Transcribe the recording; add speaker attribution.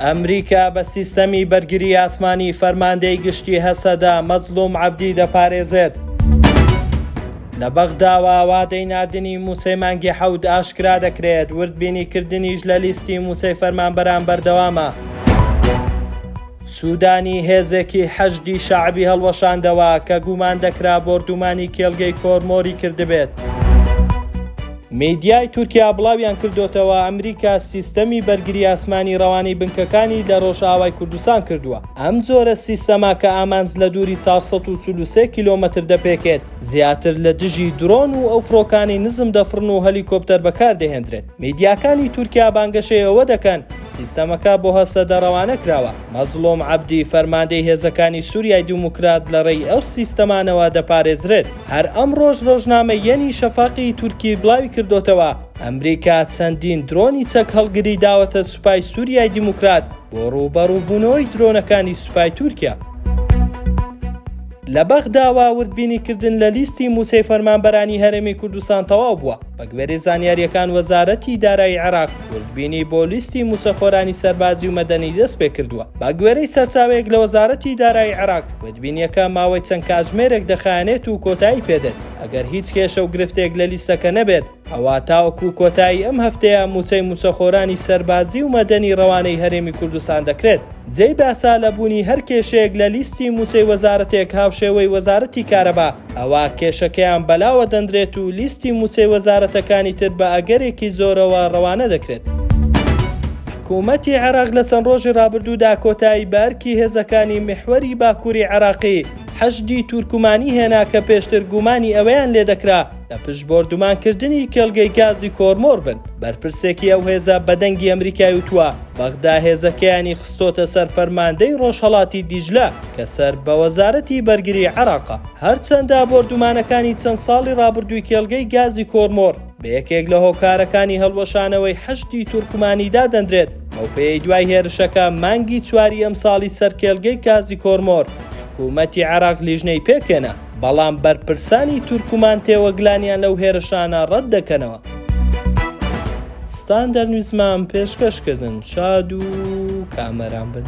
Speaker 1: ئەمریکا بە سیستەمی بەرگری ئاسمانی فەرماندەی گشتی هەسەدا مەزلوم عەبدی دەپارێزێت. لە بەغداوە وادەی ناردنی موسەی مانگی 7 ئاشکرا دەکرێت. وردبینیکردنیش لە لیستی موسەی فەرمانبەران بەردەوامە. سوودانی هێزێکی حەشدی شەعبی هەڵوەشاندەوە کە گومان دەکرا بۆردومانی کێڵگەی کۆرمۆری کردبێت. میدیای تورکیا بڵاویان کردوتەوە ئەمریکا سیستەمی بەرگری ئاسمانی ڕەوانەی بنکەکانی لە ڕۆژئاوای کوردستان کردووە. ئەم جۆرە سیستەما کە ئامانز لە دووری 443 کیلۆمەتر دەپێکێت، زیاتر لە دژی درۆن و ئەو فڕۆکانی نزم دەفڕن و هەلیکۆپتەر بەکاردەهێنرێت. میدیاکانی تورکیا بانگەشەی ئەوە دەکەن سیستەمەکە بۆ هەسەدە ڕەوانە کراوە. مەزلوم عەبدی فەرماندەی هێزەکانی سووریای دیموکرات لە ڕێی ئەو سیستەمانەوە دەپارێزرێت. هەر ئەم ڕۆژنامە یەنی شەفاقی تورکی بڵاوی کردوتەوە ئەمریکا چەندین درۆنی چەک هەڵگری داوەتە سوپای سووریای دیموکرات بۆ ڕووبەڕووبوونەوەی درۆنەکانی سوپای تورکیا. لە بەغداوە وردبینیکردن لە لیستی موسەی فەرمانبەرانی هەرێمی کوردستان تەواو بووە. بە گوێرەی زانیاریەکان وەزارەتی دارایی عێراق وردبینی بۆ لیستی موسەخۆرانی سەربازی و مەدەنی دەست پێ کردووە. بە گوێرەی سەرچاوەیەک لە وەزارەتی دارایی عێراق وردبینیەکە ماوەی چەند کاتژمێرێک دەخایەنێت و کۆتایی پێدێت. ئەگەر هیچ کێشە و گرفتێک لە لیستەکە نەبێت، ئەوە تاوەکو کۆتایی ئەم هەفتەیە موچەی موسەخۆرانی سەربازی و مەدەنی ڕەوانەی هەرێمی کوردستان دەکرێت. جێی باسا لەبوونی هەر کێشەیەک لە لیستی موچەی وەزارەتێک هاوشێوەی وەزارەتی کارەبا، ئەوە کێشەکەیان بەلاوە دەندرێت و لیستی موچەی وەزارەتەکانی تر بە ئەگەرێکی زۆرەوە ڕەوانە دەکرێت. حکوومەتی عێراق لە چەند ڕۆژی ڕابردوودا کۆتایی بە ئەرکی هێزەکانی میحوەری باکووری عێراقی حەشدی تورکمانی هێنا کە پێشتر گومانی ئەوەیان لێ دەکرا لە پشتبۆردومانکردنی کێڵگەی گازی کۆرمۆر بن. بەرپرسێکی ئەو هێزە بەدەنگی ئەمریکای وتووە بەغدا هێزەکەیانی خستۆتە سەر فەرماندەی ڕۆژهەڵاتی دیجلە کە سەر بە وەزارەتی بەرگری عێراقە. هەرچەندە بۆردومانەکانی چەند ساڵی ڕابردووی کێڵگەی گازی کۆرمۆر بە یەکێک لە هۆکارەکانی هەڵوەشانەوەی حەشدی تورکمانیدا دەندرێت، ئەو پێی دوای هێرشەکە مانگی 4 ئەم ساڵی سەر کێڵگەی گازی کۆرمۆر حکوومەتی عێراق لیژنەی پێکێنا، بەڵام بەرپرسانی تورکمان تێوەگلانیان لەو هێرشانە ڕەت دەکەنەوە. ستاندەر نویزمان پێشکەشکردن شاد و کامەران بن.